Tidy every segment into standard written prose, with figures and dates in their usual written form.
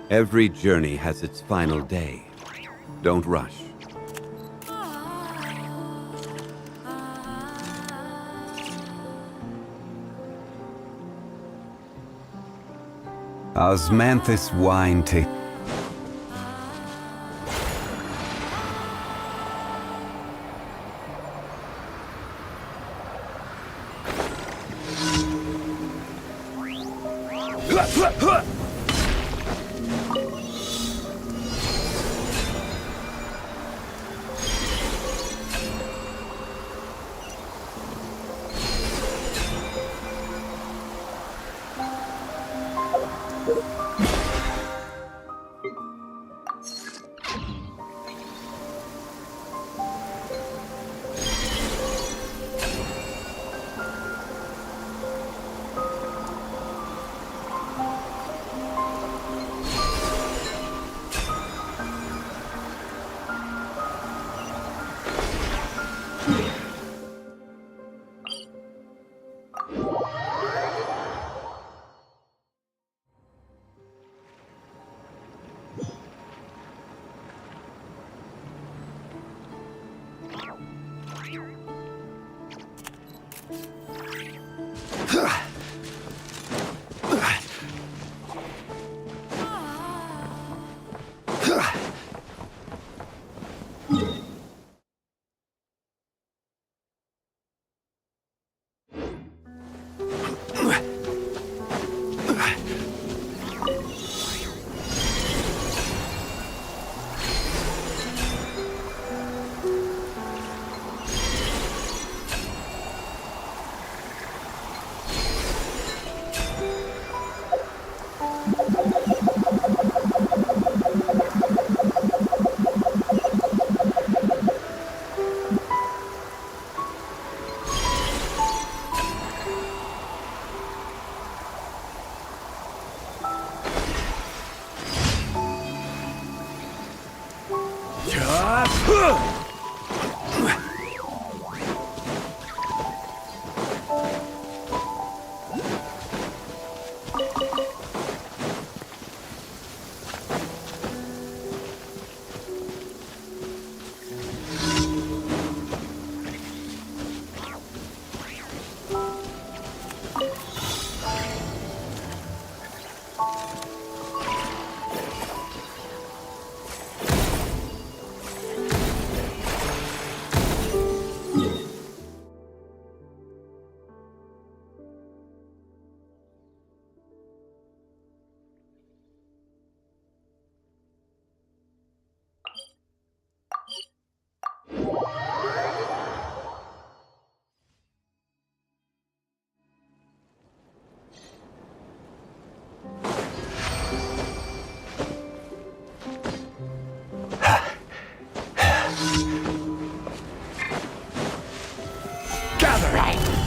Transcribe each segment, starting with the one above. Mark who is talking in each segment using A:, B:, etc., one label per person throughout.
A: Every journey has its final day. Don't rush. Osmanthus wine tastes.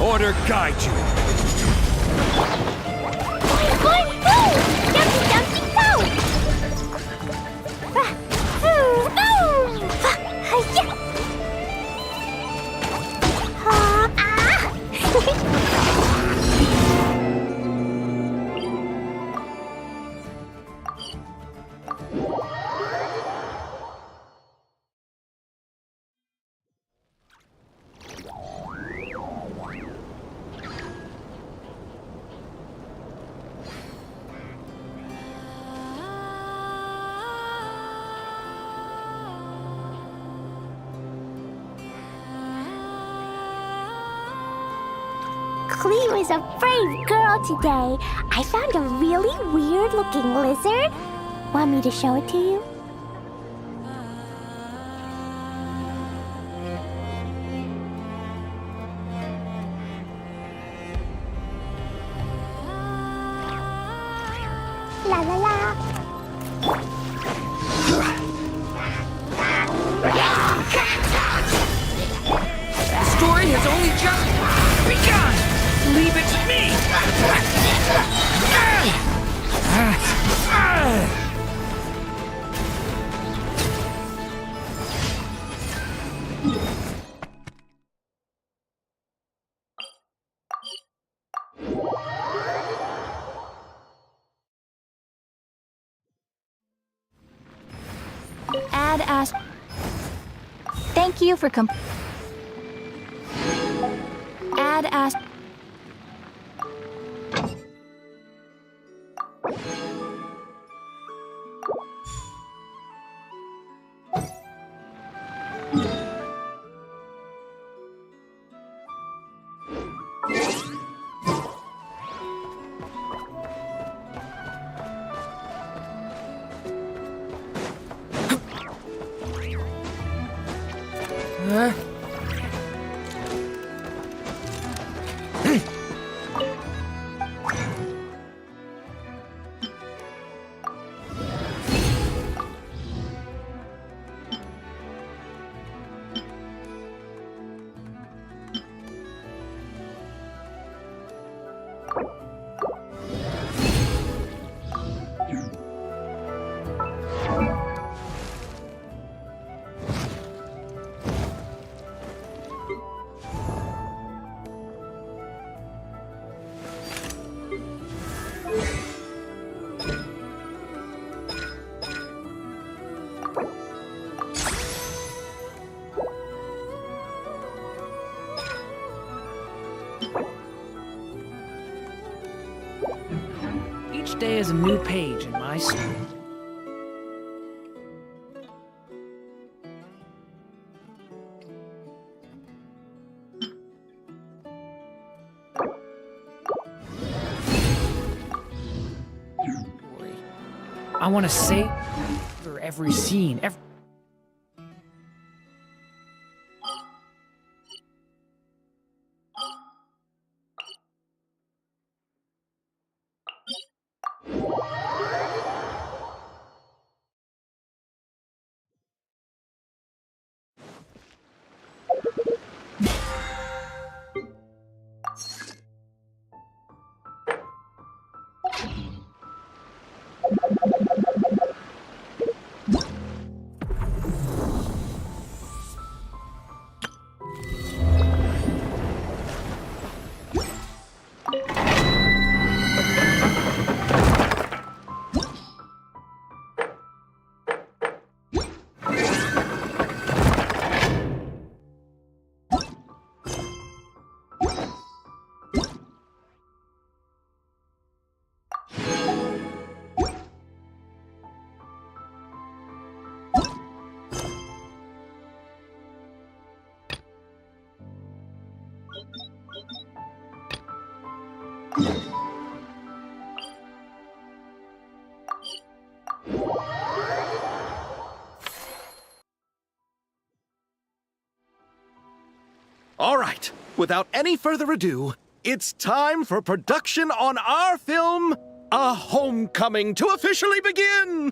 B: Order guide you.
C: Cleo is a brave girl today. I found a really weird-looking lizard. Want me to show it to you? La la la.
B: The story has only just begun! Leave it to me! Add as. Thank you for Add as.
D: Each day is a new page in my story. I want to savor every scene,
E: All right, without any further ado, it's time for production on our film, A Homecoming, to officially begin!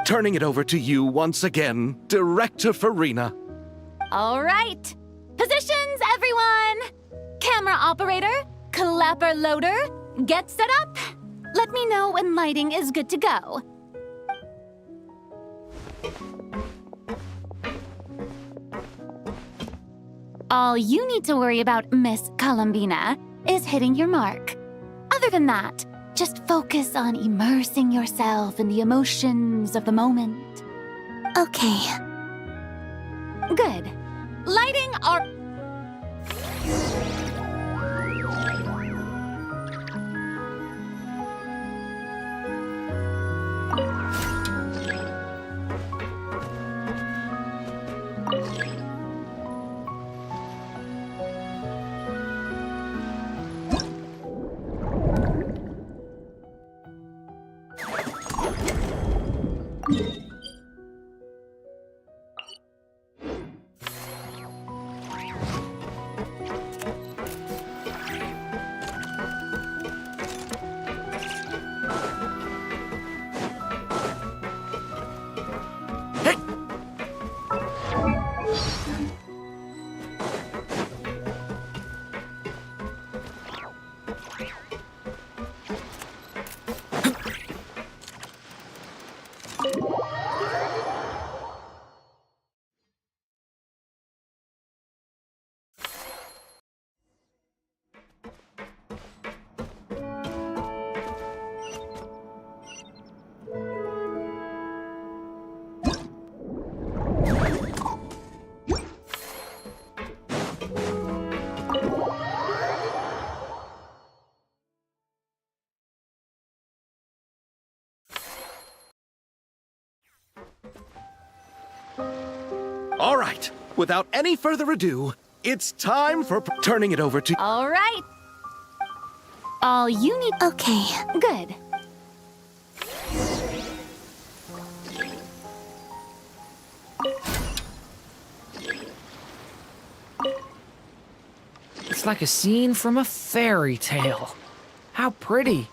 E: Turning it over to you once again, Director Farina.
B: All right. Positions, everyone. Camera operator, clapper loader, get set up. Let me know when lighting is good to go. All you need to worry about, Miss Columbina, is hitting your mark. Other than that, just focus on immersing yourself in the emotions of the moment.
C: Okay.
B: Good. Lighting are...
E: without any further ado, it's time for turning it over to...
B: All right. All you need...
C: Okay.
B: Good.
D: It's like a scene from a fairy tale. How pretty.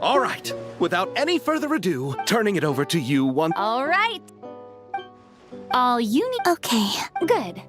E: All right, without any further ado, turning it over to you once.
B: All right. All you need.
C: Okay.
B: Good.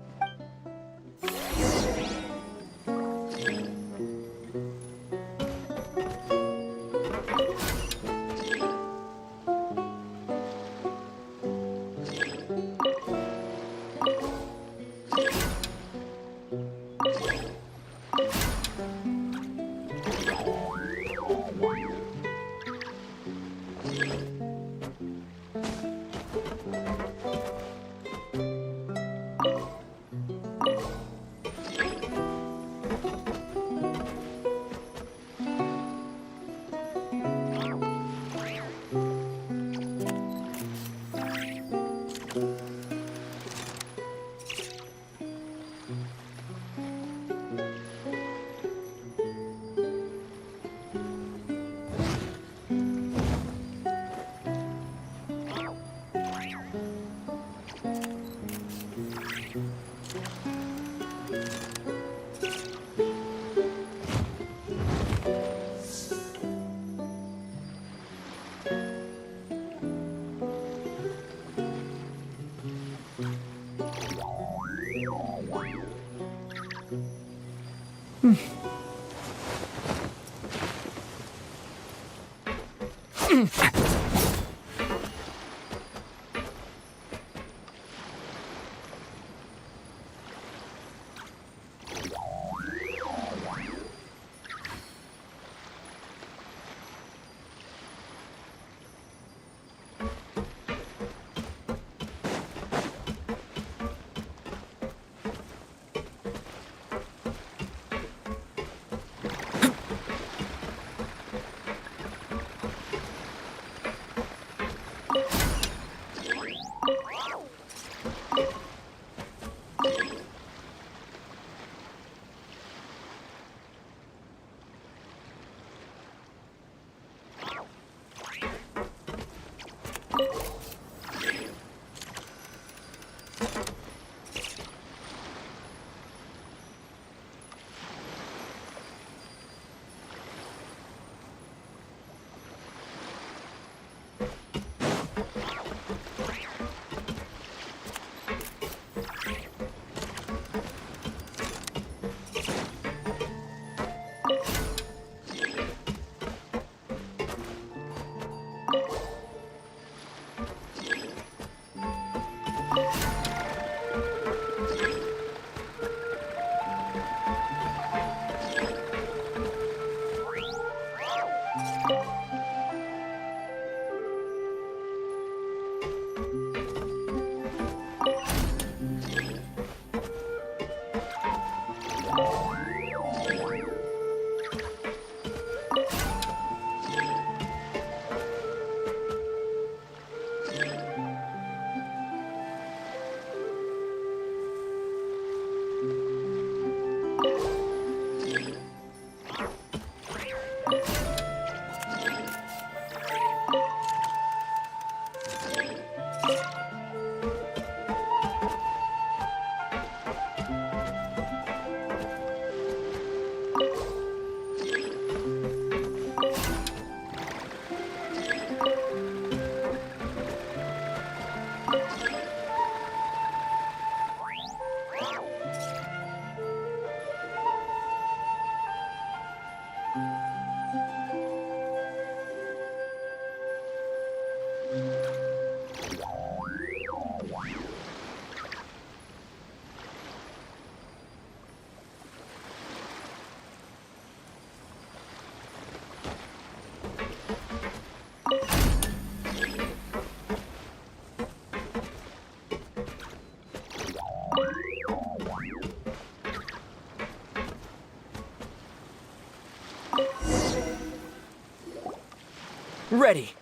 D: Ready.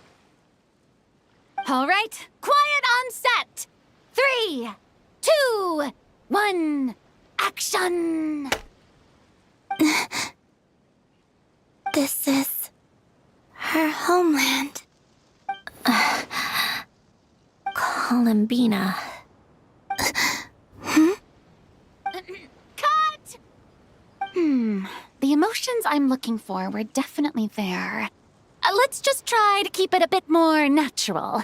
B: All right. Quiet on set. 3, 2, 1. Action.
C: This is her homeland. Columbina.
B: Cut! The emotions I'm looking for were definitely there. Let's just try to keep it a bit more natural.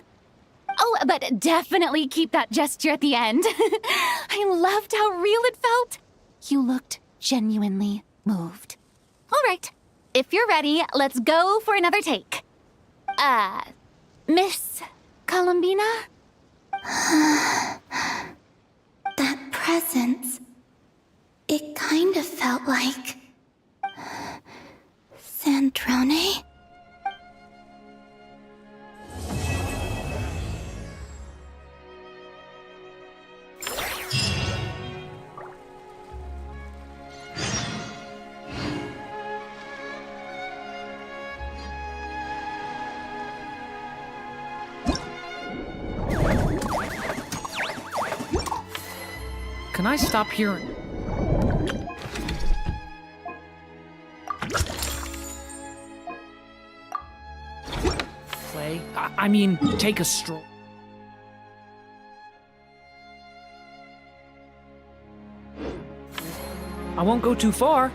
B: Oh, but definitely keep that gesture at the end. I loved how real it felt. You looked genuinely moved. All right, if you're ready, let's go for another take. Miss Columbina?
C: That presence, it kind of felt like Sandrone?
D: Can I stop here? Play? I mean, take a stroll. I won't go too far.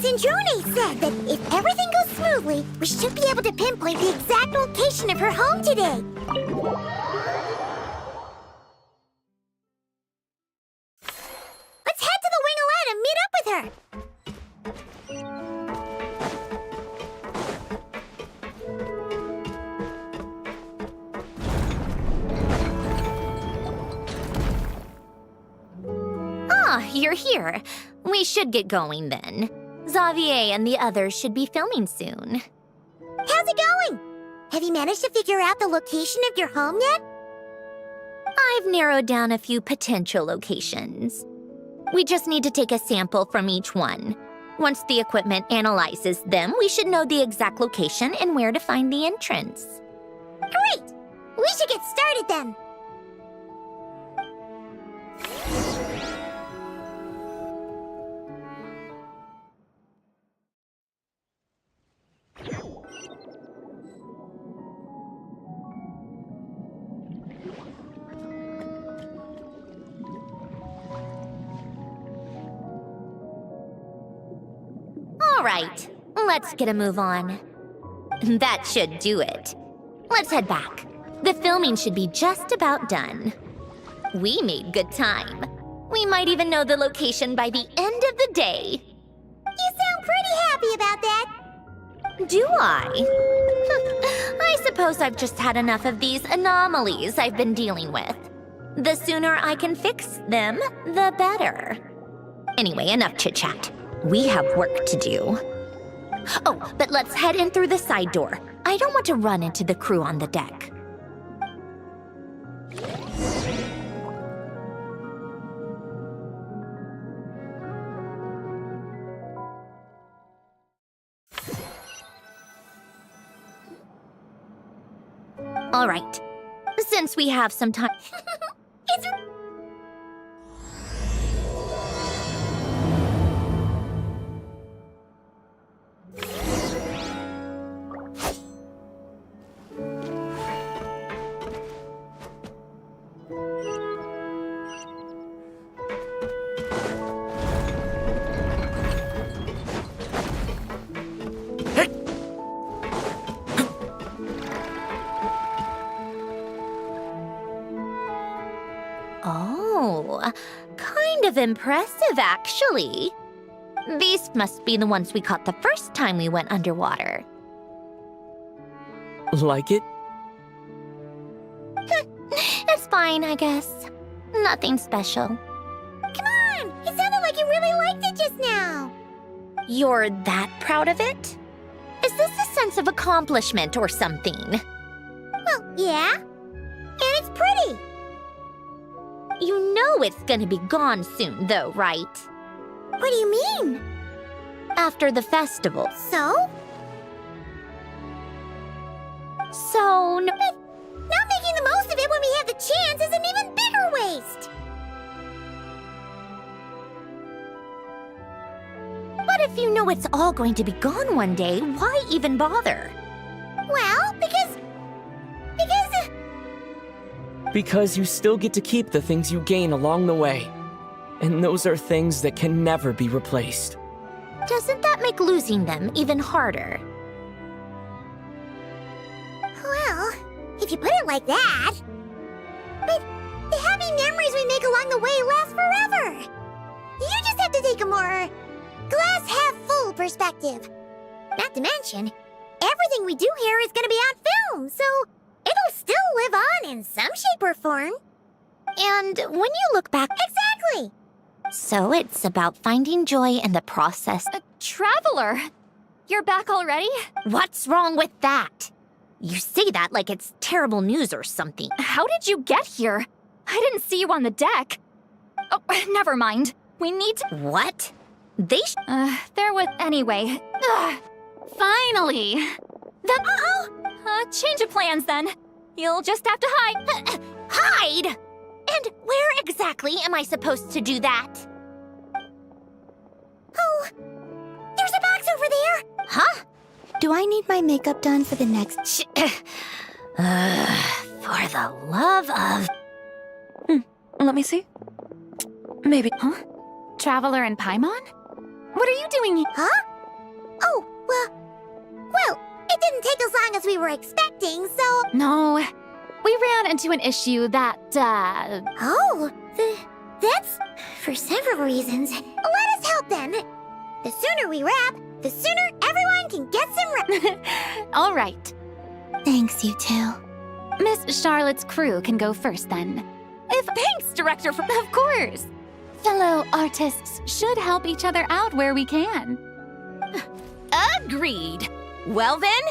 C: Sandrone said that if everything goes smoothly, we should be able to pinpoint the exact location of her home today. Let's head to the Wing-O-Lette and meet up with her.
F: Ah, you're here. We should get going then. Xavier and the others should be filming soon.
C: How's it going? Have you managed to figure out the location of your home yet?
F: I've narrowed down a few potential locations. We just need to take a sample from each one. Once the equipment analyzes them, we should know the exact location and where to find the entrance.
C: Great! We should get started then.
F: All right, let's get a move on. That should do it. Let's head back. The filming should be just about done. We made good time. We might even know the location by the end of the day.
C: You sound pretty happy about that.
F: Do I? I suppose I've just had enough of these anomalies I've been dealing with. The sooner I can fix them, the better. Anyway, enough chit-chat. We have work to do. Oh, but let's head in through the side door. I don't want to run into the crew on the deck. All right. Since we have some time...
C: It's...
F: Oh, kind of impressive, actually. These must be the ones we caught the first time we went underwater.
D: Like it?
F: It's fine, I guess. Nothing special.
C: Come on! It sounded like you really liked it just now.
F: You're that proud of it? Is this a sense of accomplishment or something?
C: Well, yeah. And it's pretty.
F: You know it's gonna be gone soon, though, right?
C: What do you mean?
F: After the festival.
C: So?
F: down.
C: But not making the most of it when we have the chance is an even bigger waste.
F: But if you know it's all going to be gone one day, why even bother?
C: Well, because...
D: Because you still get to keep the things you gain along the way. And those are things that can never be replaced.
F: Doesn't that make losing them even harder?
C: Well, if you put it like that... But the happy memories we make along the way last forever. You just have to take a more glass-half-full perspective. Not to mention, everything we do here is going to be on film, so it'll still live on in some shape or form.
F: And when you look back...
C: Exactly!
F: So it's about finding joy in the process.
B: Traveler, you're back already?
F: What's wrong with that? You say that like it's terrible news or something.
B: How did you get here? I didn't see you on the deck. Oh, never mind. We need to...
F: What? They
B: There was... Anyway. Finally! Change of plans, then. You'll just have to hide.
F: hide! And where exactly am I supposed to do that?
C: Oh, there's a box over there!
F: Huh?
C: Do I need my makeup done for the next...
F: For the love of...
B: Let me see. Maybe... Huh? Traveler and Paimon? What are you doing here?
C: Huh? Oh, well, it didn't take as long as we were expecting, so...
B: No. We ran into an issue that,
C: Oh, that's for several reasons. Let us help then. The sooner we wrap, the sooner everyone can get some rest.
B: All right.
C: Thanks, you two.
B: Miss Charlotte's crew can go first, then. Thanks, Director, of course. Fellow artists should help each other out where we can.
F: Agreed. Well then,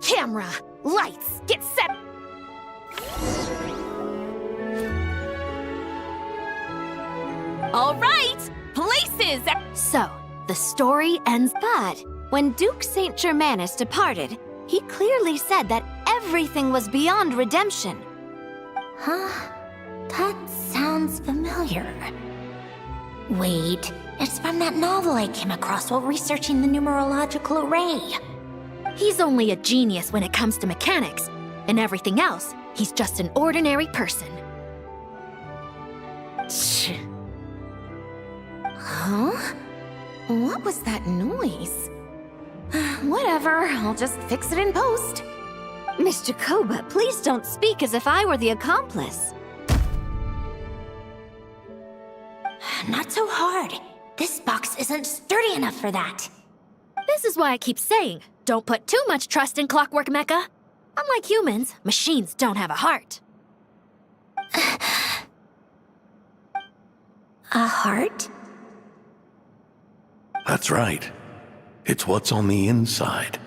F: camera, lights, get set. All right, places.
G: So, the story ends. But when Duke Saint Germanus departed, he clearly said that everything was beyond redemption.
F: Huh? That sounds familiar. Wait, it's from that novel I came across while researching the numerological array. He's only a genius when it comes to mechanics, and everything else, he's just an ordinary person. Huh? What was that noise? Whatever, I'll just fix it in post.
G: Miss Jacoba, please don't speak as if I were the accomplice.
F: Not so hard. This box isn't sturdy enough for that.
G: This is why I keep saying, don't put too much trust in Clockwork Mecha. Unlike humans, machines don't have a heart.
F: A heart?
H: That's right. It's what's on the inside.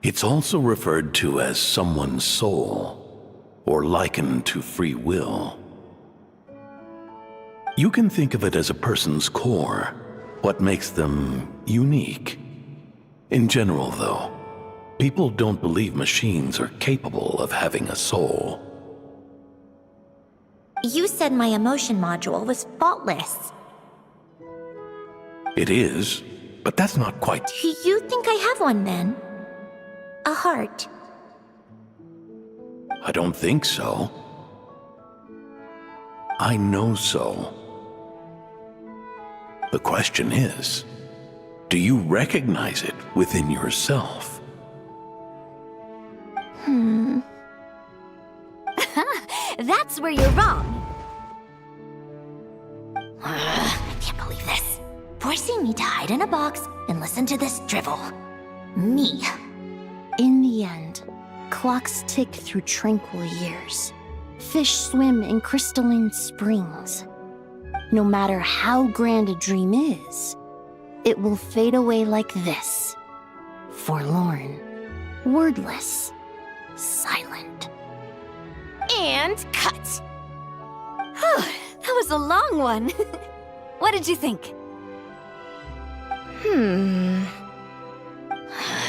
H: It's also referred to as someone's soul, or likened to free will. You can think of it as a person's core, what makes them unique. In general, though, people don't believe machines are capable of having a soul.
F: You said my emotion module was faultless.
H: It is, but that's not quite...
F: You think I have one then? A heart?
H: I don't think so. I know so. The question is, do you recognize it within yourself?
G: That's where you're wrong.
F: I can't believe this. Forcing me to hide in a box and listen to this drivel. Me.
I: In the end, clocks tick through tranquil years. Fish swim in crystalline springs. No matter how grand a dream is, it will fade away like this. Forlorn, wordless, silent.
G: And cut. Whew, that was a long one. What did you think?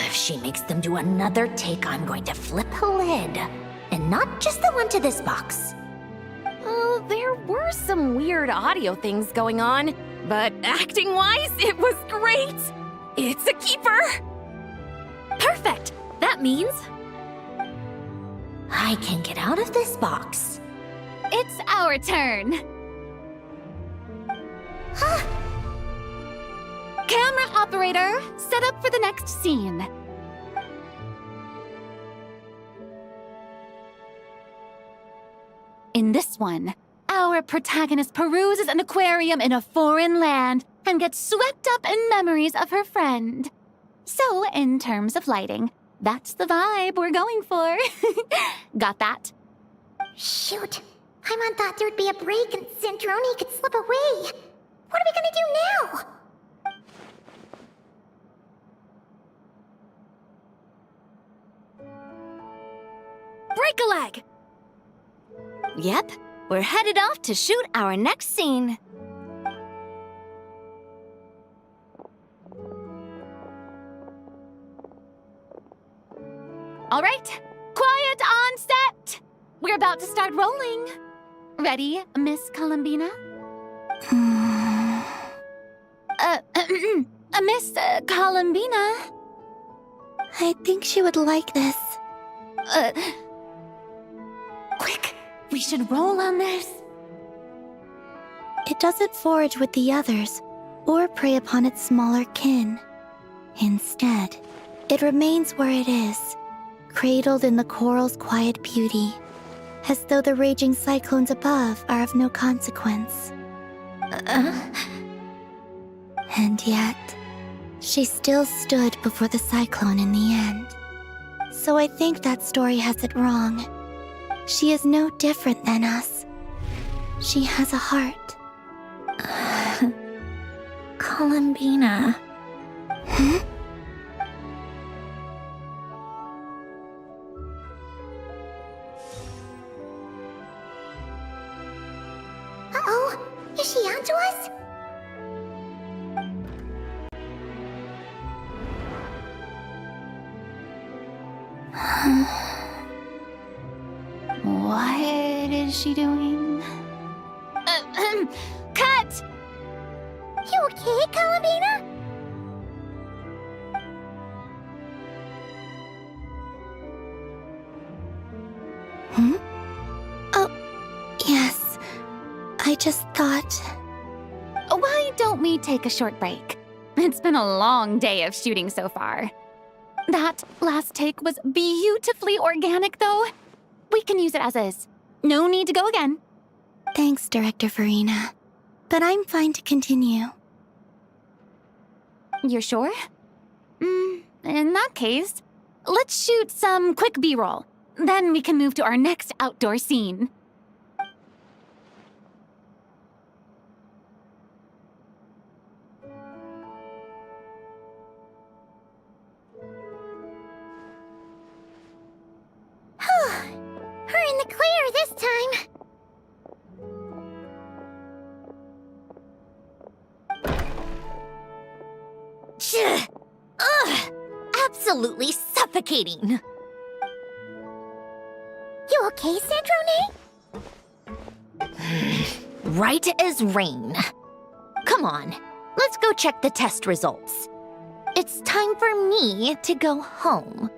F: If she makes them do another take, I'm going to flip a lid and not just the one to this box.
J: Oh, there were some weird audio things going on, but acting-wise, it was great! It's a keeper! Perfect! That means
F: I can get out of this box.
B: It's our turn. Camera operator, set up for the next scene. In this one, our protagonist peruses an aquarium in a foreign land and gets swept up in memories of her friend. So, in terms of lighting, that's the vibe we're going for. Got that?
C: Shoot. Paimon thought there'd be a break and Centrone could slip away. What are we gonna do now?
J: break a leg!
G: Yep, we're headed off to shoot our next scene.
B: All right, quiet on set. We're about to start rolling. Ready, Miss Columbina? Miss Columbina?
C: I think she would like this.
B: Quick, we should roll on this.
C: It doesn't forage with the others, or prey upon its smaller kin. Instead, it remains where it is, cradled in the coral's quiet beauty, as though the raging cyclones above are of no consequence. And yet, she still stood before the cyclone in the end. So I think that story has it wrong. She is no different than us. She has a heart.
F: Columbina.
C: Uh-oh, is she onto us?
B: What is she doing? Cut!
C: You okay, Columbina? Oh, yes. I just thought...
B: Why don't we take a short break? It's been a long day of shooting so far. That last take was beautifully organic, though. We can use it as is. No need to go again.
C: Thanks, Director Farina. But I'm fine to continue.
B: You're sure? In that case, let's shoot some quick B-roll. Then we can move to our next outdoor scene.
C: We're in the clear this time.
F: Ugh! Absolutely suffocating.
C: You okay, Centrone?
F: Right as rain. Come on, let's go check the test results. It's time for me to go home.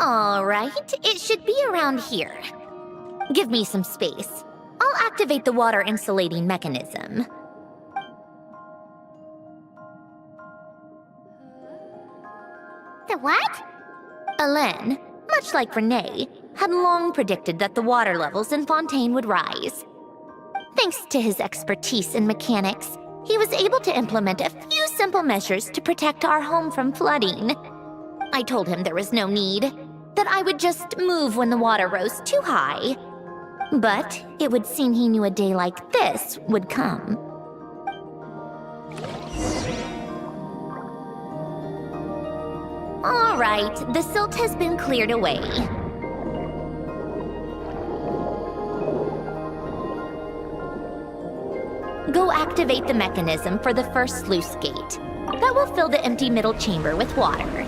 F: All right, it should be around here. Give me some space. I'll activate the water insulating mechanism.
C: The what?
F: Alain, much like Renee, had long predicted that the water levels in Fontaine would rise. Thanks to his expertise in mechanics, he was able to implement a few simple measures to protect our home from flooding. I told him there was no need, that I would just move when the water rose too high. But it would seem he knew a day like this would come. All right, the silt has been cleared away. Go activate the mechanism for the first sluice gate. That will fill the empty middle chamber with water.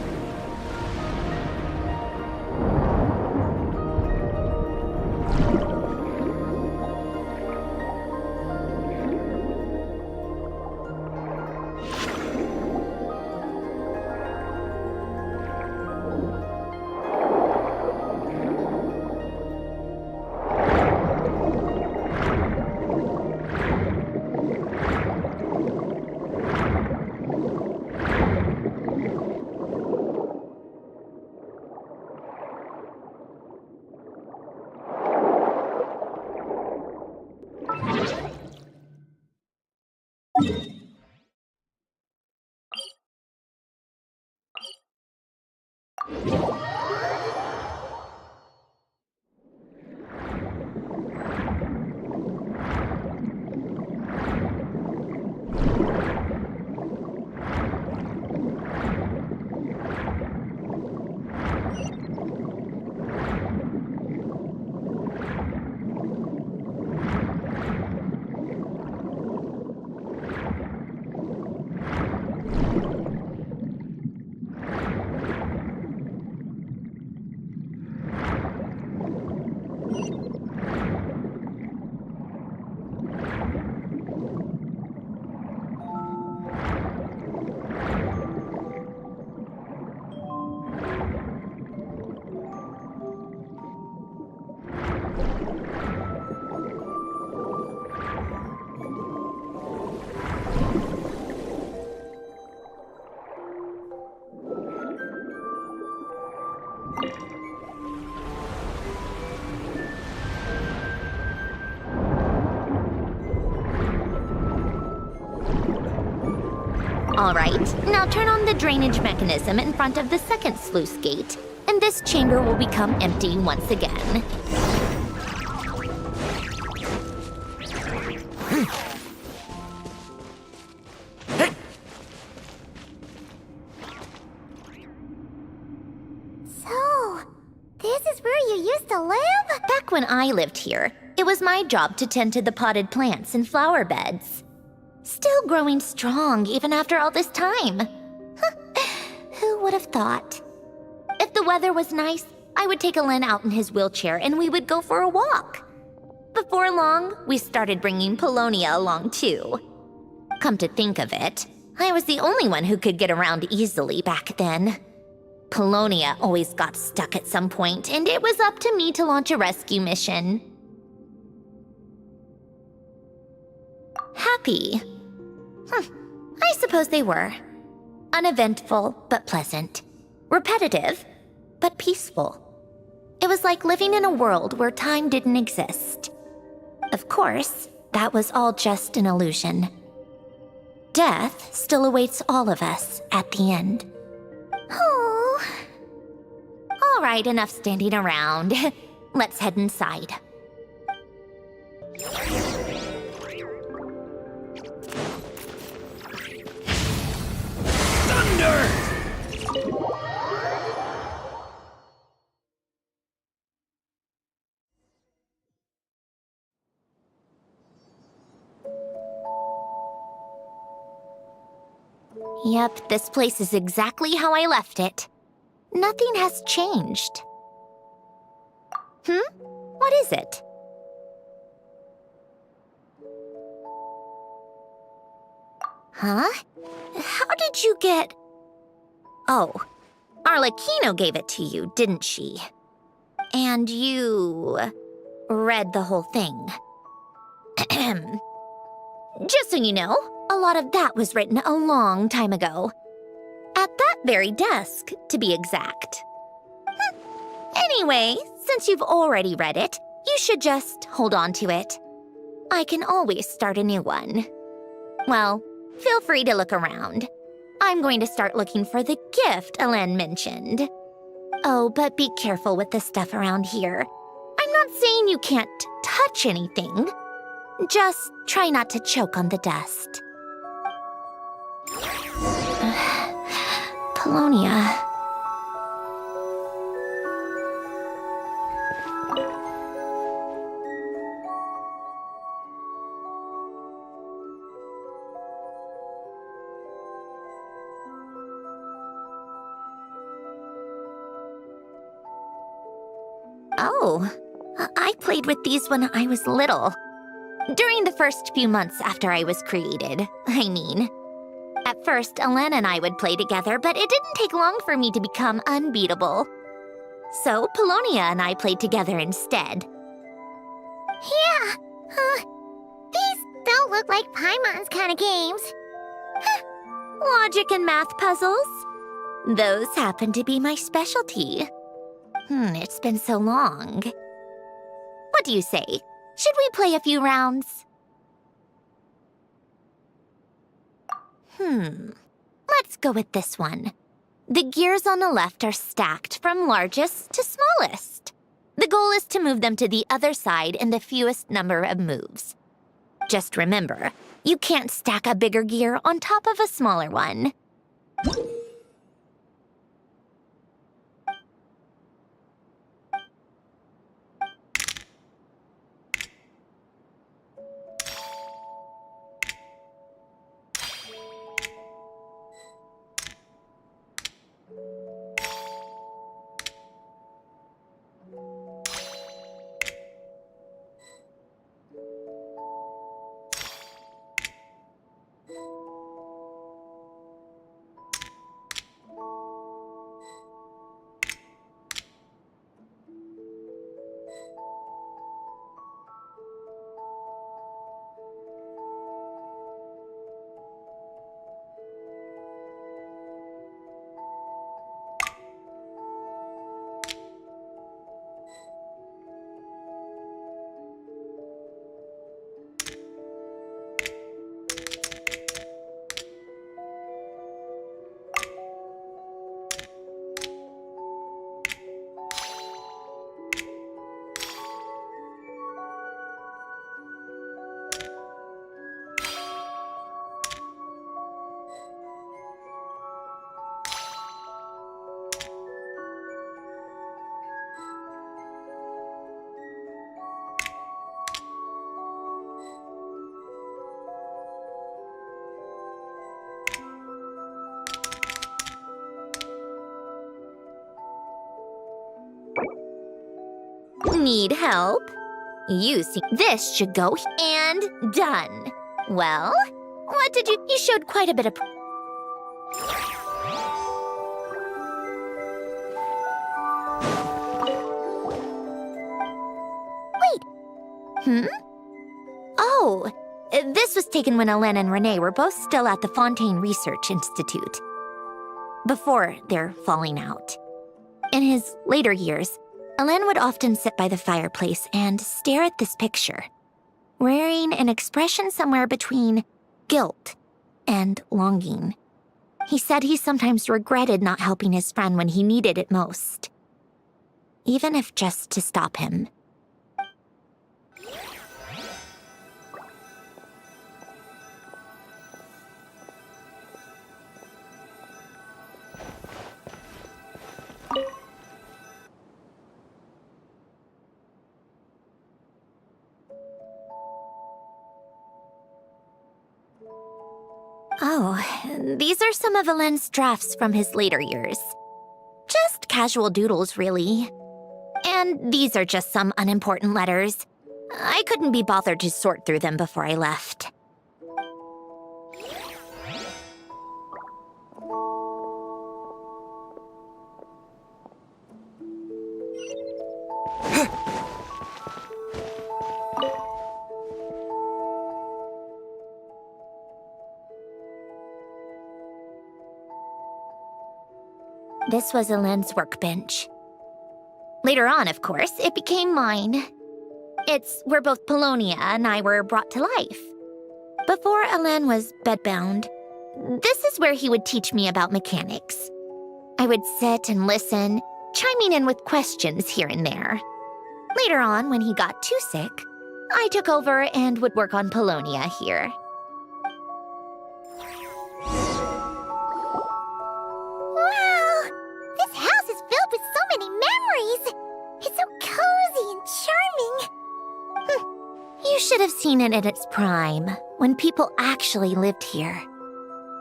F: All right, now turn on the drainage mechanism in front of the second sluice gate, and this chamber will become empty once again.
C: So, this is where you used to live?
F: Back when I lived here, it was my job to tend to the potted plants and flower beds. Still growing strong even after all this time. Who would have thought? If the weather was nice, I would take Alain out in his wheelchair and we would go for a walk. Before long, we started bringing Polonia along too. Come to think of it, I was the only one who could get around easily back then. Polonia always got stuck at some point, and it was up to me to launch a rescue mission. Happy? I suppose they were. Uneventful, but pleasant. Repetitive, but peaceful. It was like living in a world where time didn't exist. Of course, that was all just an illusion. Death still awaits all of us at the end.
C: Oh.
F: All right, enough standing around. Let's head inside.
E: Thunder!
F: Yep, this place is exactly how I left it. Nothing has changed. What is it? Huh? How did you get... Oh, Arlecchino gave it to you, didn't she? And you read the whole thing. Just so you know, a lot of that was written a long time ago. At that very desk, to be exact. Anyway, since you've already read it, you should just hold on to it. I can always start a new one. Well, feel free to look around. I'm going to start looking for the gift Alen mentioned. Oh, but be careful with the stuff around here. I'm not saying you can't touch anything. Just try not to choke on the dust. Polonia. Oh, I played with these when I was little. During the first few months after I was created, I mean. At first, Alen and I would play together, but it didn't take long for me to become unbeatable. So, Polonia and I played together instead.
C: Yeah, these don't look like Paimon's kind of games.
F: Logic and math puzzles? Those happen to be my specialty. It's been so long. What do you say? Should we play a few rounds? Let's go with this one. The gears on the left are stacked from largest to smallest. The goal is to move them to the other side in the fewest number of moves. Just remember, you can't stack a bigger gear on top of a smaller one. Need help? You see, this should go and done. Well, what did you showed quite a bit of... Wait. Oh, this was taken when Alen and Renee were both still at the Fontaine Research Institute. Before their falling out. In his later years, Alen would often sit by the fireplace and stare at this picture, wearing an expression somewhere between guilt and longing. He said he sometimes regretted not helping his friend when he needed it most, even if just to stop him. Oh, these are some of Alen's drafts from his later years. Just casual doodles, really. And these are just some unimportant letters. I couldn't be bothered to sort through them before I left. This was Elend's workbench. Later on, of course, it became mine. It's where both Polonia and I were brought to life. Before Elend was bedbound, this is where he would teach me about mechanics. I would sit and listen, chiming in with questions here and there. Later on, when he got too sick, I took over and would work on Polonia here.
C: Wow! This house is filled with so many memories! It's so cozy and charming!
F: You should have seen it in its prime, when people actually lived here.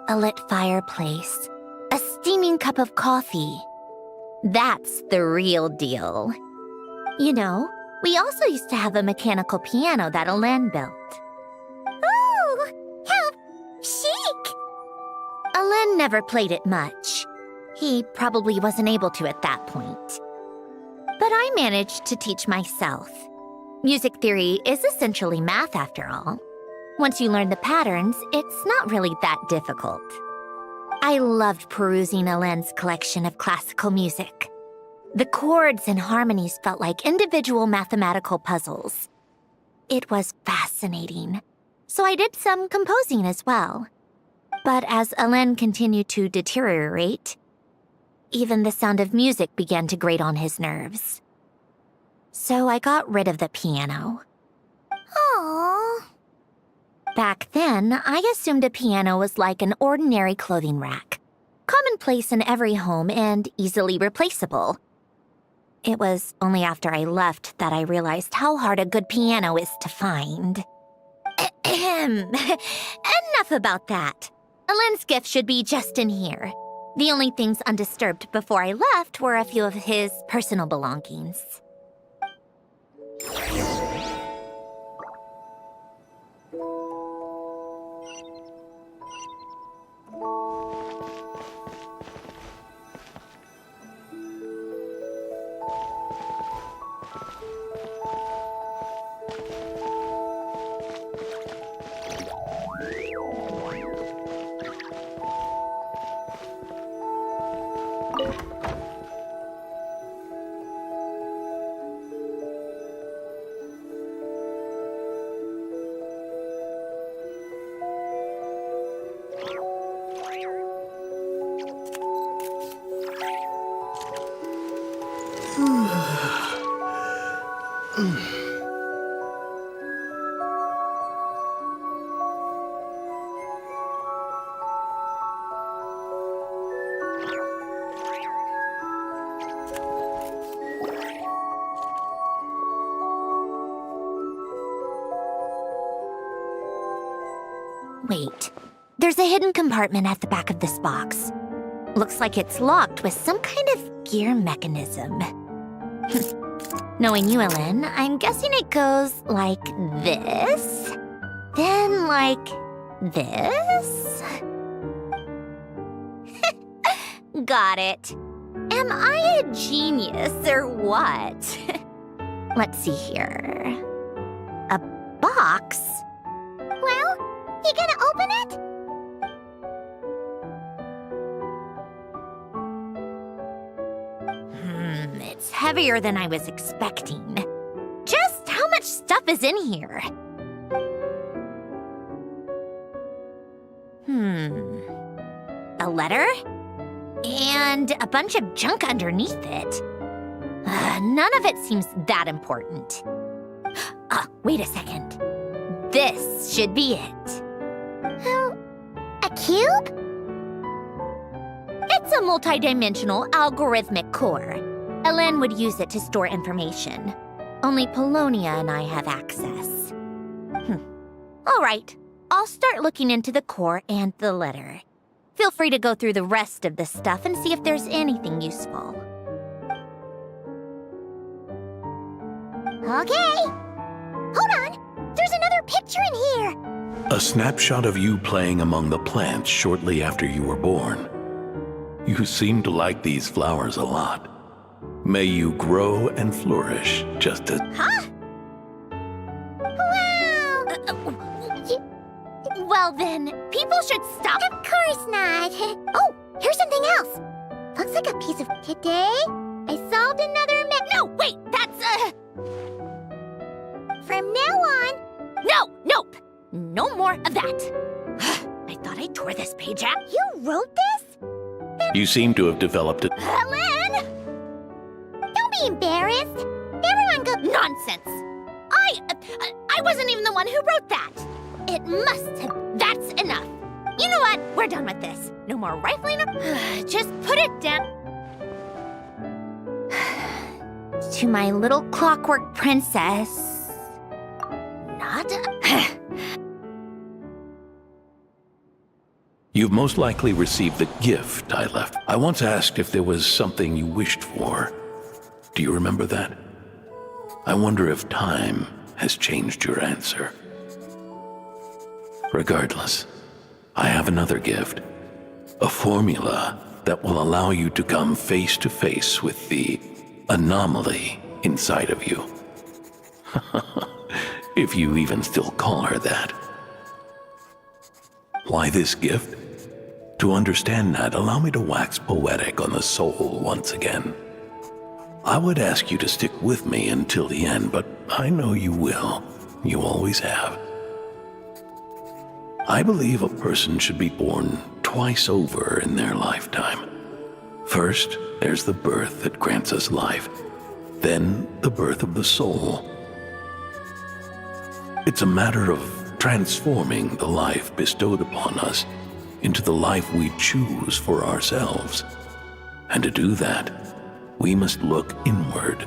F: A lit fireplace, a steaming cup of coffee. That's the real deal. You know, we also used to have a mechanical piano that Elend built.
C: Ooh! How chic!
F: Elend never played it much. He probably wasn't able to at that point. But I managed to teach myself. Music theory is essentially math after all. Once you learn the patterns, it's not really that difficult. I loved perusing Elend's collection of classical music. The chords and harmonies felt like individual mathematical puzzles. It was fascinating, so I did some composing as well. But as Elend continued to deteriorate, even the sound of music began to grate on his nerves. So I got rid of the piano.
C: Aww.
F: Back then, I assumed a piano was like an ordinary clothing rack, commonplace in every home and easily replaceable. It was only after I left that I realized how hard a good piano is to find. Enough about that. Elend's gift should be just in here. The only things undisturbed before I left were a few of his personal belongings. Wait, there's a hidden compartment at the back of this box. Looks like it's locked with some kind of gear mechanism. Knowing you, Elend, I'm guessing it goes like this, then like this. Got it. Am I a genius or what? Let's see here. A box?
C: Well, you gonna open it?
F: It's heavier than I was expecting. Just how much stuff is in here? A letter? And a bunch of junk underneath it. None of it seems that important. Wait a second. This should be it.
C: A cube?
F: It's a multidimensional algorithmic core. Elend would use it to store information. Only Polonia and I have access. All right, I'll start looking into the core and the letter. Feel free to go through the rest of the stuff and see if there's anything useful.
C: Okay. Hold on. There's another picture in here.
H: A snapshot of you playing among the plants shortly after you were born. You seem to like these flowers a lot. May you grow and flourish just as...
F: Huh?
C: Wow.
F: Well then, people should stop.
C: Of course not. Oh, here's something else. Looks like a piece of... Today, I solved another
F: No, wait, that's,
C: From now on...
F: Nope! No more of that. I thought I tore this page out.
C: You wrote this?
H: You seem to have developed it.
C: Helen! Don't be embarrassed. Everyone go...
F: Nonsense! I wasn't even the one who wrote that. It must have... That's enough. You know what? We're done with this. No more rifling. Just put it down. To my little clockwork princess. Not...
H: You've most likely received the gift I left. I once asked if there was something you wished for. Do you remember that? I wonder if time has changed your answer. Regardless, I have another gift. A formula that will allow you to come face to face with the anomaly inside of you. If you even still call her that. Why this gift? To understand that, allow me to wax poetic on the soul once again. I would ask you to stick with me until the end, but I know you will. You always have. I believe a person should be born twice over in their lifetime. First, there's the birth that grants us life. Then, the birth of the soul. It's a matter of transforming the life bestowed upon us into the life we choose for ourselves. And to do that, we must look inward.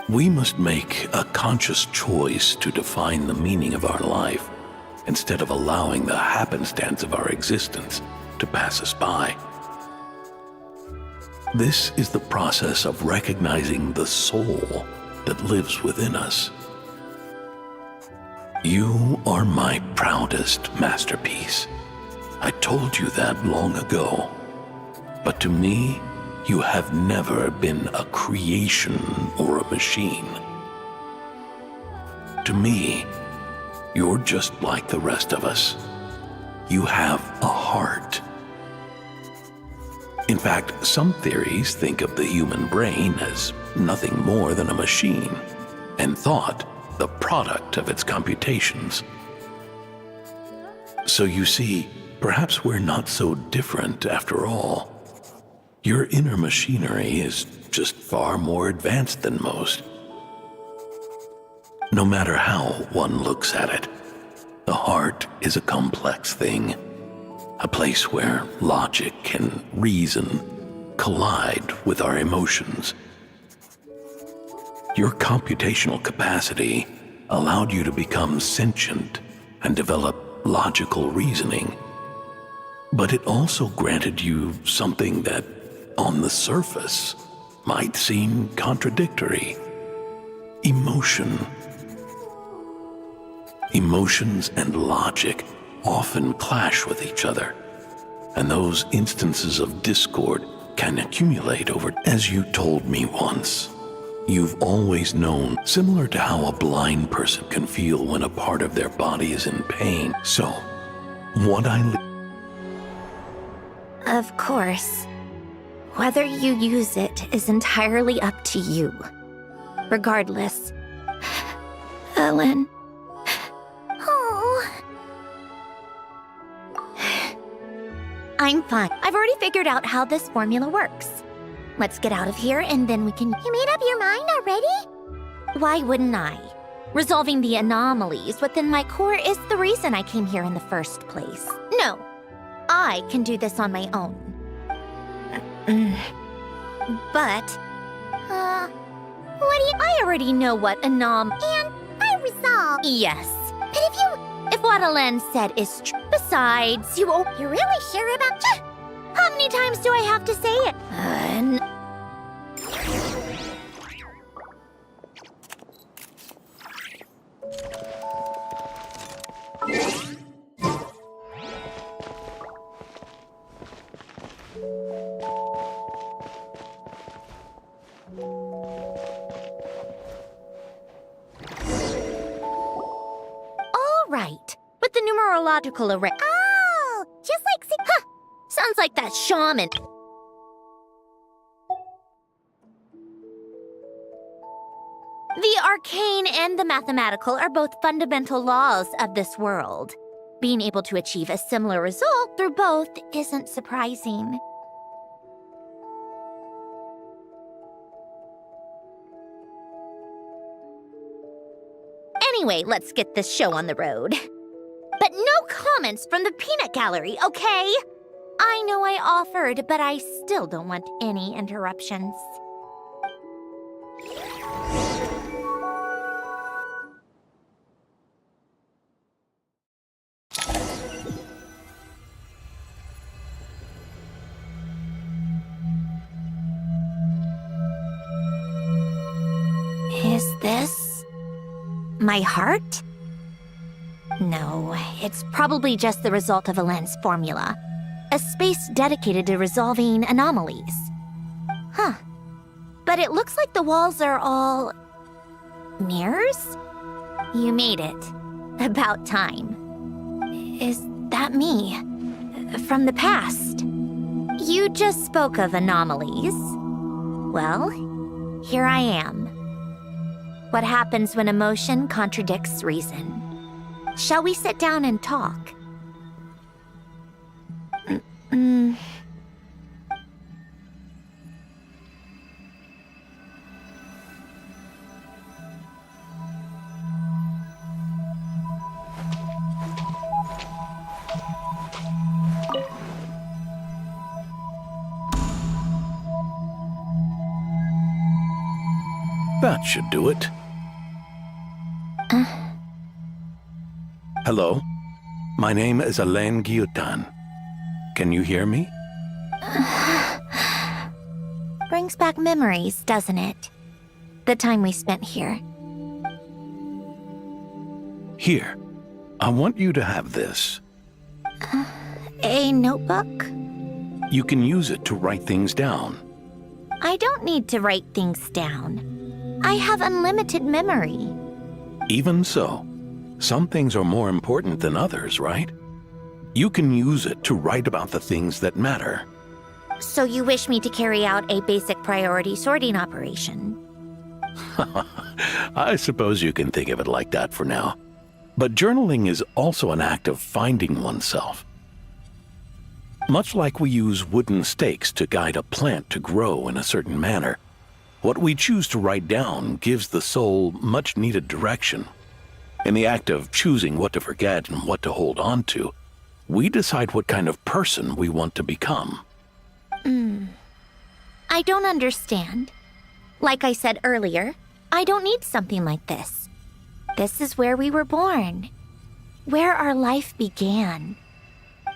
H: We must make a conscious choice to define the meaning of our life instead of allowing the happenstance of our existence to pass us by. This is the process of recognizing the soul that lives within us. You are my proudest masterpiece. I told you that long ago. But to me, you have never been a creation or a machine. To me, you're just like the rest of us. You have a heart. In fact, some theories think of the human brain as nothing more than a machine, and thought the product of its computations. So you see, perhaps we're not so different after all. Your inner machinery is just far more advanced than most. No matter how one looks at it, the heart is a complex thing, a place where logic and reason collide with our emotions. Your computational capacity allowed you to become sentient and develop logical reasoning. But it also granted you something that, on the surface, might seem contradictory. Emotion. Emotions and logic often clash with each other, and those instances of discord can accumulate over. As you told me once, you've always known, similar to how a blind person can feel when a part of their body is in pain. So, what
F: Of course. Whether you use it is entirely up to you. Regardless. Ellen.
C: Oh.
F: I'm fine. I've already figured out how this formula works. Let's get out of here and then we can...
C: You made up your mind already?
F: Why wouldn't I? Resolving the anomalies within my core is the reason I came here in the first place. No, I can do this on my own. But,
C: what do you...
F: I already know what
C: And I resolve.
F: Yes.
C: But
F: If what Alen said is true. Besides,
C: you're really sure about...
F: How many times do I have to say it? All right. With the numerological array.
C: Oh, just like...
F: Sounds like that shaman. The arcane and the mathematical are both fundamental laws of this world. Being able to achieve a similar result through both isn't surprising. Anyway, let's get this show on the road. But no comments from the peanut gallery, okay? I know I offered, but I still don't want any interruptions. Is this my heart? No, it's probably just the result of a lens formula. A space dedicated to resolving anomalies. Huh. But it looks like the walls are all... mirrors? You made it. About time. Is that me? From the past? You just spoke of anomalies. Well, here I am. What happens when emotion contradicts reason? Shall we sit down and talk?
H: That should do it. Hello? My name is Alain Guillotin. Can you hear me?
F: Brings back memories, doesn't it? The time we spent here.
H: Here. I want you to have this.
F: A notebook?
H: You can use it to write things down.
F: I don't need to write things down. I have unlimited memory.
H: Even so, some things are more important than others, right? You can use it to write about the things that matter.
F: So you wish me to carry out a basic priority sorting operation?
H: I suppose you can think of it like that for now. But journaling is also an act of finding oneself. Much like we use wooden stakes to guide a plant to grow in a certain manner, what we choose to write down gives the soul much-needed direction. In the act of choosing what to forget and what to hold on to, we decide what kind of person we want to become.
F: I don't understand. Like I said earlier, I don't need something like this. This is where we were born. Where our life began.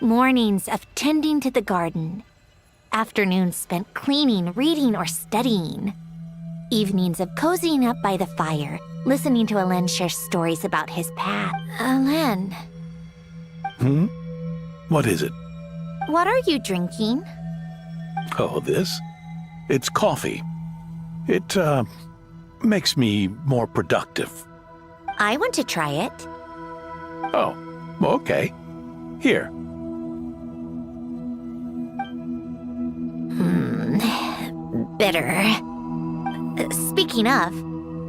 F: Mornings of tending to the garden. Afternoons spent cleaning, reading, or studying. Evenings of cozying up by the fire, listening to Alain share stories about his past. Alain.
H: What is it?
F: What are you drinking?
H: Oh, this? It's coffee. It, makes me more productive.
F: I want to try it.
H: Oh, okay. Here.
F: Bitter. Speaking of,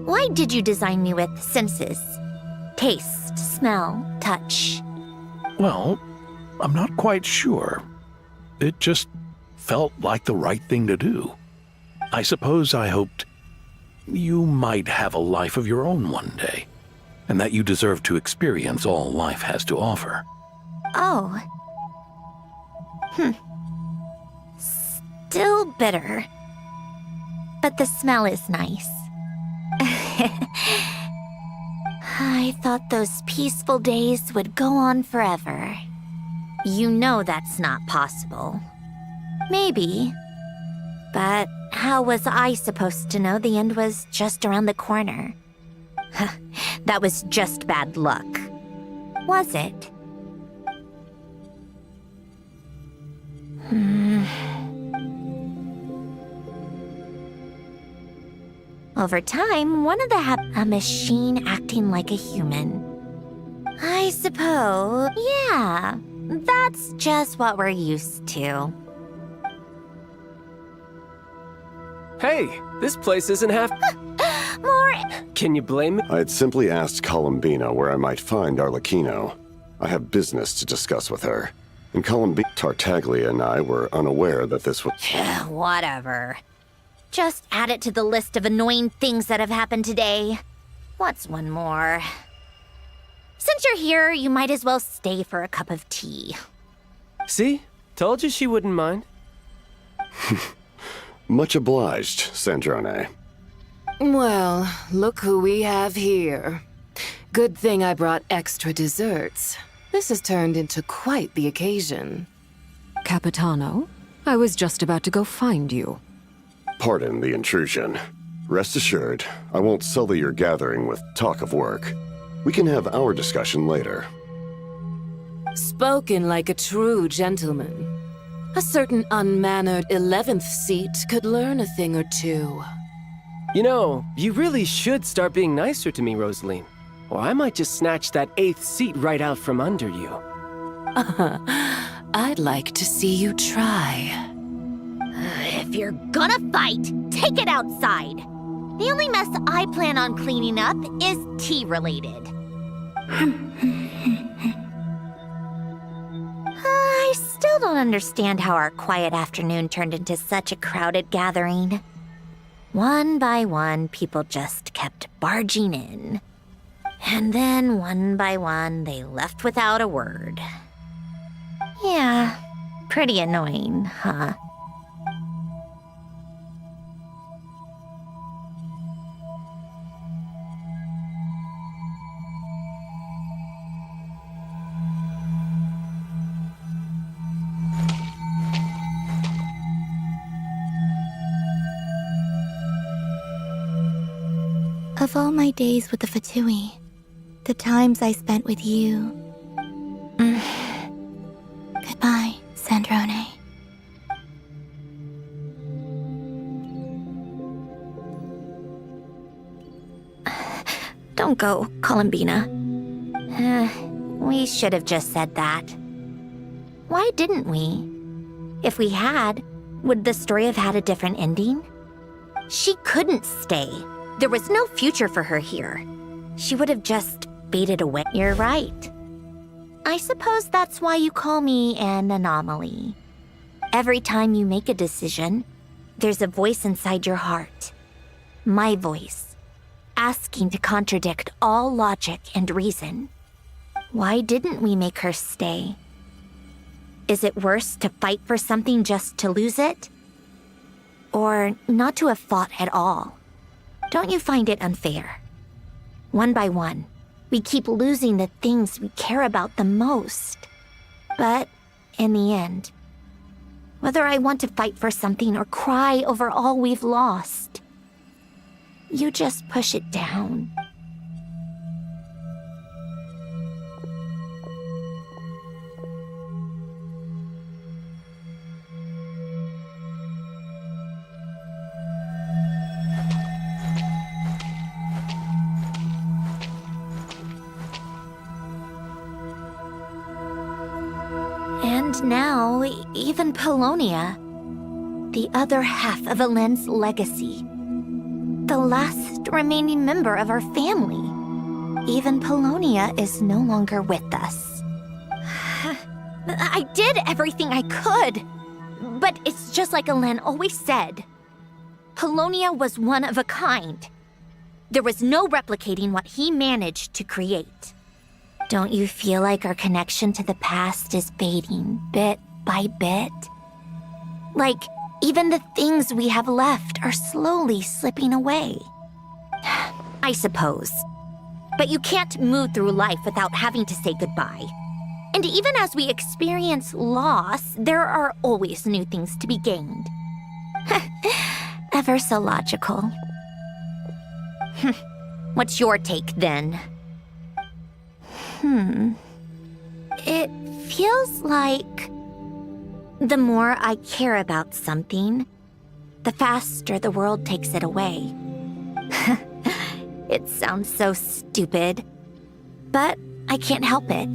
F: why did you design me with senses? Taste, smell, touch.
H: Well, I'm not quite sure. It just felt like the right thing to do. I suppose I hoped you might have a life of your own one day, and that you deserve to experience all life has to offer.
F: Oh. Still bitter. But the smell is nice. I thought those peaceful days would go on forever. You know that's not possible. Maybe. But how was I supposed to know the end was just around the corner? That was just bad luck. Was it? Over time, one of them had a machine acting like a human. I suppose, yeah, that's just what we're used to.
K: Hey, this place isn't half...
F: More...
K: Can you blame me?
L: I had simply asked Columbina where I might find Arlecchino. I have business to discuss with her. And Tartaglia and I were unaware that this was...
F: Whatever. Just add it to the list of annoying things that have happened today. What's one more? Since you're here, you might as well stay for a cup of tea.
K: See? Told you she wouldn't mind.
L: Much obliged, Sandrone.
M: Well, look who we have here. Good thing I brought extra desserts. This has turned into quite the occasion.
N: Capitano, I was just about to go find you.
L: Pardon the intrusion. Rest assured, I won't sully your gathering with talk of work. We can have our discussion later.
M: Spoken like a true gentleman. A certain unmannered 11th seat could learn a thing or two.
K: You know, you really should start being nicer to me, Rosaline. Or I might just snatch that 8th seat right out from under you.
M: I'd like to see you try.
F: If you're gonna fight, take it outside. The only mess I plan on cleaning up is tea-related. I still don't understand how our quiet afternoon turned into such a crowded gathering. One by one, people just kept barging in. And then, one by one, they left without a word. Yeah, pretty annoying, huh?
C: Of all my days with the Fatui, the times I spent with you. Goodbye, Sandrone.
F: Don't go, Columbina. We should have just said that. Why didn't we? If we had, would the story have had a different ending? She couldn't stay. There was no future for her here. She would have just faded away. You're right. I suppose that's why you call me an anomaly. Every time you make a decision, there's a voice inside your heart. My voice, asking to contradict all logic and reason. Why didn't we make her stay? Is it worse to fight for something just to lose it? Or not to have fought at all? Don't you find it unfair? One by one, we keep losing the things we care about the most. But in the end, whether I want to fight for something or cry over all we've lost, you just push it down. And now, even Polonia, the other half of Elend's legacy, the last remaining member of our family. Even Polonia is no longer with us. I did everything I could, but it's just like Elend always said. Polonia was one of a kind. There was no replicating what he managed to create. Don't you feel like our connection to the past is fading bit by bit? Like, even the things we have left are slowly slipping away. I suppose. But you can't move through life without having to say goodbye. And even as we experience loss, there are always new things to be gained. Ever so logical. What's your take, then? It feels like the more I care about something, the faster the world takes it away. It sounds so stupid, but I can't help it.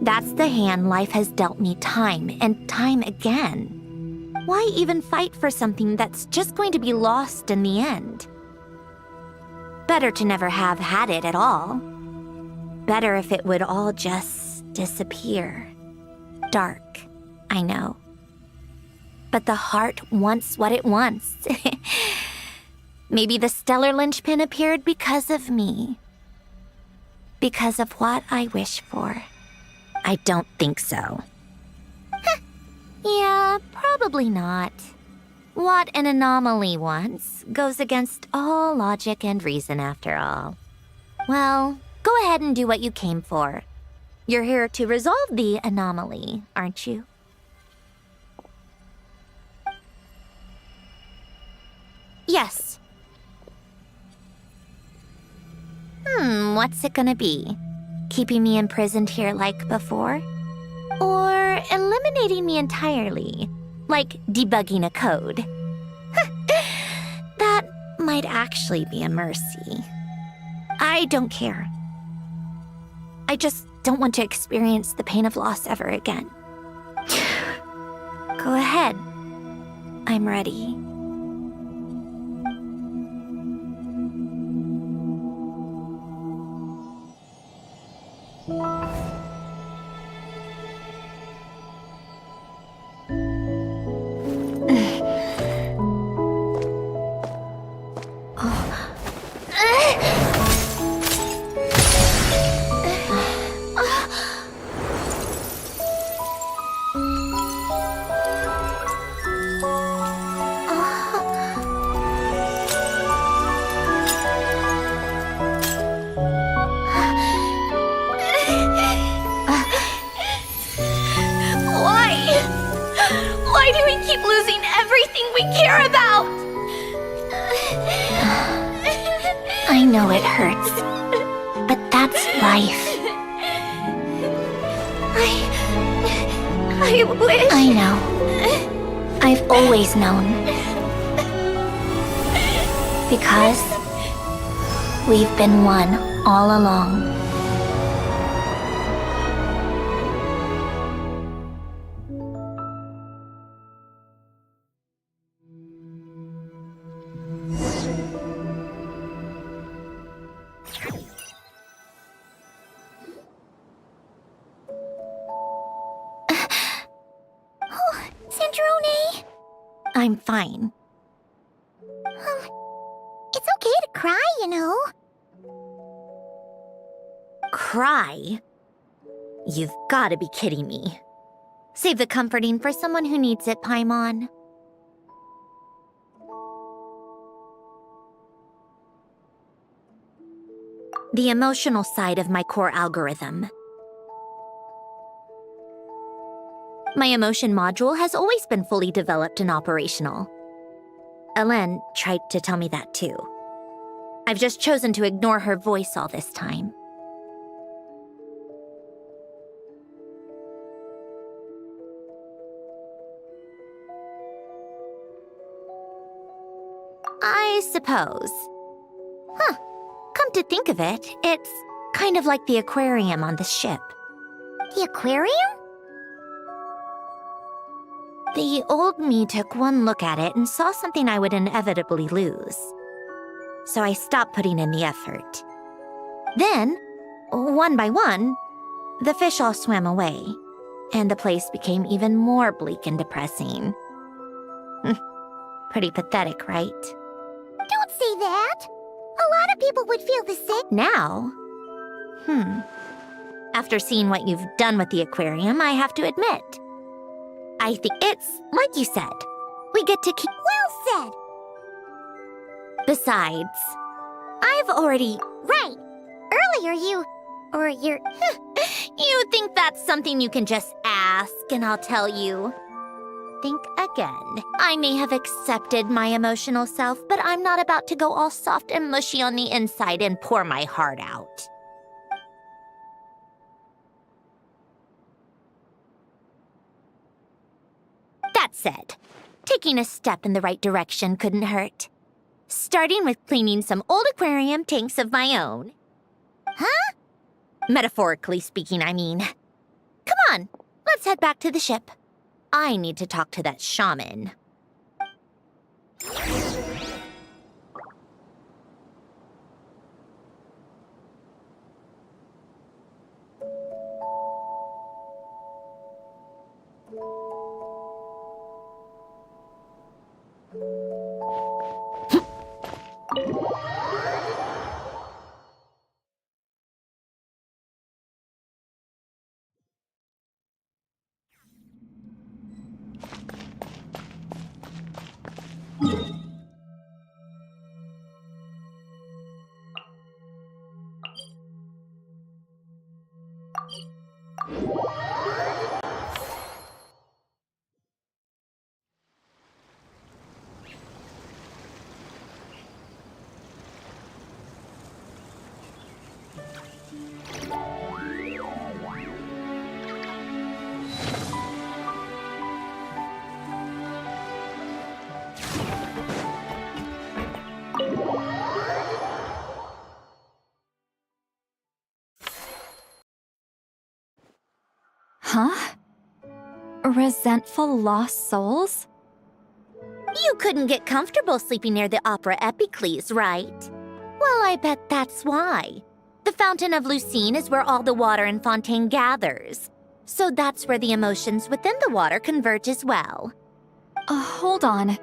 F: That's the hand life has dealt me time and time again. Why even fight for something that's just going to be lost in the end? Better to never have had it at all. Better if it would all just disappear. Dark, I know. But the heart wants what it wants. Maybe the stellar linchpin appeared because of me. Because of what I wish for. I don't think so. Yeah, probably not. What an anomaly wants goes against all logic and reason after all. Well, go ahead and do what you came for. You're here to resolve the anomaly, aren't you? Yes. What's it gonna be? Keeping me imprisoned here like before? Or eliminating me entirely, like debugging a code? That might actually be a mercy. I don't care. I just don't want to experience the pain of loss ever again. Go ahead. I'm ready. Why do we keep losing everything we care about? I know it hurts, but that's life. I wish... I know. I've always known. Because we've been one all along. I'm fine.
C: It's okay to cry, you know.
F: Cry? You've gotta be kidding me. Save the comforting for someone who needs it, Paimon. The emotional side of my core algorithm. My emotion module has always been fully developed and operational. Elen tried to tell me that too. I've just chosen to ignore her voice all this time. I suppose. Come to think of it, it's kind of like the aquarium on the ship.
C: The aquarium?
F: The old me took one look at it and saw something I would inevitably lose. So I stopped putting in the effort. Then, one by one, the fish all swam away, and the place became even more bleak and depressing. Pretty pathetic, right?
C: Don't say that! A lot of people would feel the same.
F: Now? After seeing what you've done with the aquarium, I have to admit, I think it's, like you said, we get to keep...
C: Well said!
F: Besides, I've already...
C: Right! Earlier you're...
F: You think that's something you can just ask and I'll tell you? Think again. I may have accepted my emotional self, but I'm not about to go all soft and mushy on the inside and pour my heart out. That said, taking a step in the right direction couldn't hurt. Starting with cleaning some old aquarium tanks of my own.
C: Huh?
F: Metaphorically speaking, I mean. Come on, let's head back to the ship. I need to talk to that shaman.
B: Huh? Resentful lost souls?
F: You couldn't get comfortable sleeping near the Opera Epicles, right? Well, I bet that's why. The Fountain of Lucine is where all the water in Fontaine gathers. So that's where the emotions within the water converge as well.
B: Hold on.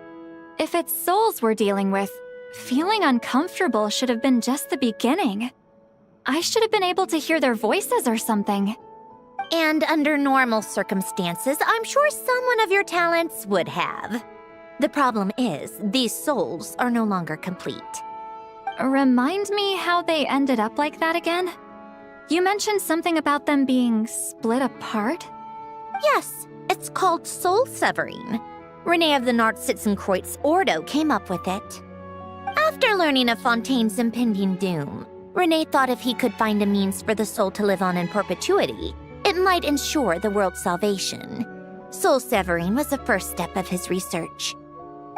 B: If it's souls we're dealing with, feeling uncomfortable should have been just the beginning. I should have been able to hear their voices or something.
F: And under normal circumstances, I'm sure someone of your talents would have. The problem is, these souls are no longer complete.
B: Remind me how they ended up like that again? You mentioned something about them being split apart?
F: Yes, it's called soul severing. Renee of the Nartsitzenkreuz Ordo came up with it. After learning of Fontaine's impending doom, Renee thought if he could find a means for the soul to live on in perpetuity, it might ensure the world's salvation. Soul severing was the first step of his research.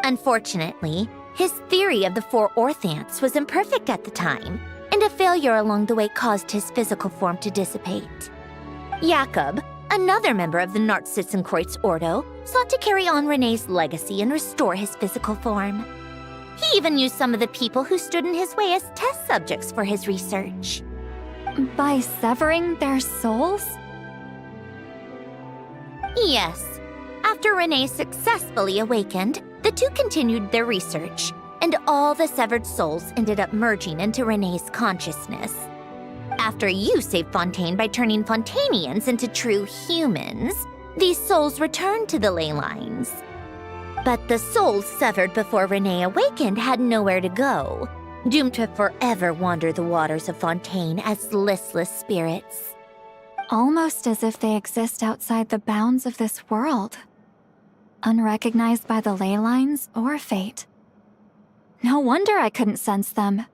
F: Unfortunately, his theory of the four orthants was imperfect at the time, and a failure along the way caused his physical form to dissipate. Jakob, another member of the Nartsitzenkreuz Ordo, sought to carry on Renee's legacy and restore his physical form. He even used some of the people who stood in his way as test subjects for his research.
B: By severing their souls?
F: Yes. After Renee successfully awakened, the two continued their research, and all the severed souls ended up merging into Renee's consciousness. After you saved Fontaine by turning Fontainians into true humans, these souls returned to the ley lines. But the souls severed before Renee awakened had nowhere to go, doomed to forever wander the waters of Fontaine as listless spirits.
B: Almost as if they exist outside the bounds of this world. Unrecognized by the ley lines or fate. No wonder I couldn't sense them.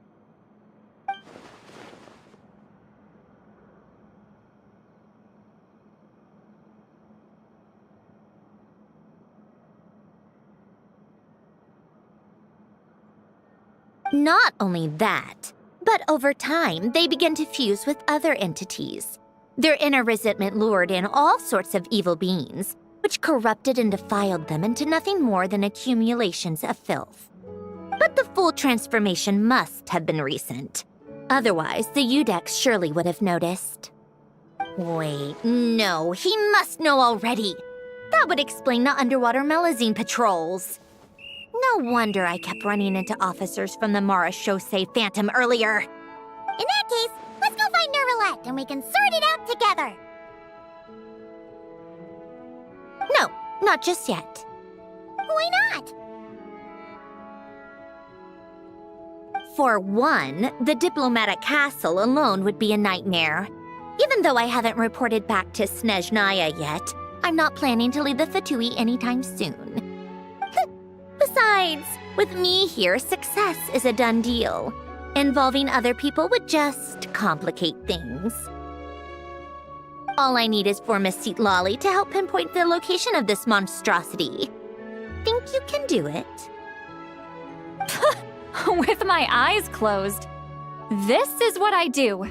F: Not only that, but over time, they began to fuse with other entities. Their inner resentment lured in all sorts of evil beings, which corrupted and defiled them into nothing more than accumulations of filth. But the full transformation must have been recent. Otherwise, the Udex surely would have noticed. Wait, no, he must know already. That would explain the underwater Melazine patrols. No wonder I kept running into officers from the Mara Chaussee Phantom earlier.
C: In that case, let's go find Nervalette and we can sort it out together.
F: No, not just yet.
C: Why not?
F: For one, the diplomatic castle alone would be a nightmare. Even though I haven't reported back to Snezhnaya yet, I'm not planning to leave the Fatui anytime soon. Besides, with me here, success is a done deal. Involving other people would just complicate things. All I need is for Miss Lolly to help pinpoint the location of this monstrosity. Think you can do it?
B: With my eyes closed. This is what I do.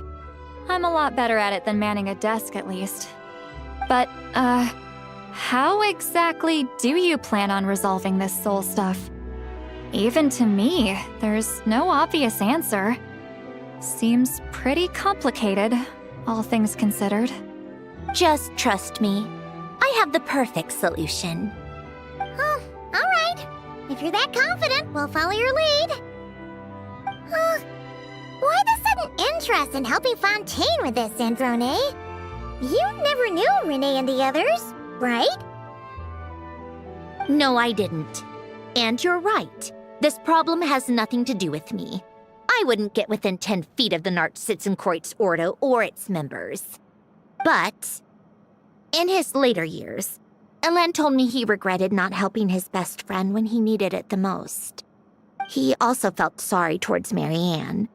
B: I'm a lot better at it than manning a desk, at least. But,
O: How exactly do you plan on resolving this soul stuff? Even to me, there's no obvious answer. Seems pretty complicated, all things considered.
F: Just trust me. I have the perfect solution.
C: Oh, all right. If you're that confident, we'll follow your lead. Why the sudden interest in helping Fontaine with this, Androne? You never knew Renee and the others, right?
F: No, I didn't. And you're right. This problem has nothing to do with me. I wouldn't get within 10 feet of the Nartsitzenkreuz Ordo or its members. But in his later years, Elen told me he regretted not helping his best friend when he needed it the most. He also felt sorry towards Marianne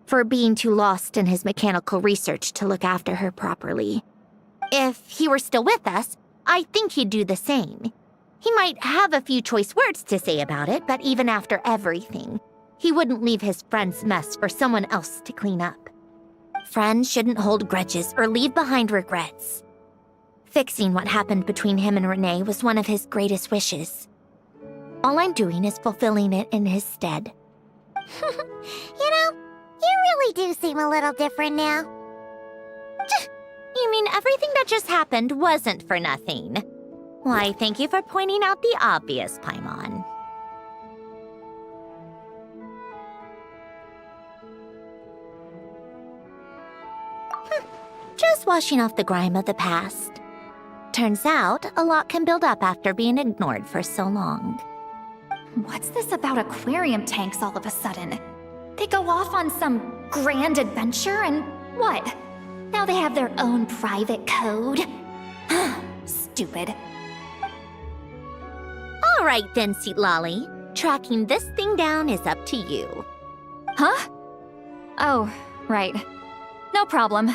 F: for being too lost in his mechanical research to look after her properly. If he were still with us, I think he'd do the same. He might have a few choice words to say about it, but even after everything, he wouldn't leave his friend's mess for someone else to clean up. Friends shouldn't hold grudges or leave behind regrets. Fixing what happened between him and Renee was one of his greatest wishes. All I'm doing is fulfilling it in his stead.
C: You know, you really do seem a little different now.
F: You mean everything that just happened wasn't for nothing? Why, thank you for pointing out the obvious, Paimon. Just washing off the grime of the past. Turns out, a lot can build up after being ignored for so long.
B: What's this about aquarium tanks all of a sudden? They go off on some grand adventure and what? Now they have their own private code? Stupid.
F: All right then, Lolly. Tracking this thing down is up to you.
B: Huh? Oh, right. No problem.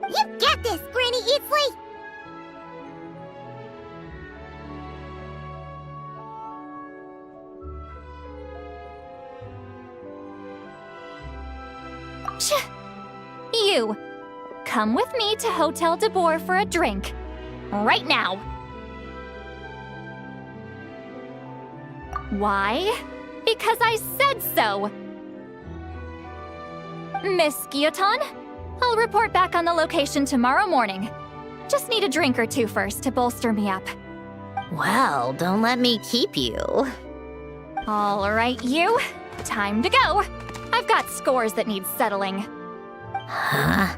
C: You got this, Granny Eatsley!
B: You! Come with me to Hotel de Boer for a drink. Right now. Why? Because I said so! Miss Guillotin, I'll report back on the location tomorrow morning. Just need a drink or two first to bolster me up.
F: Well, don't let me keep you.
B: All right, you. Time to go. I've got scores that need settling.
F: Huh?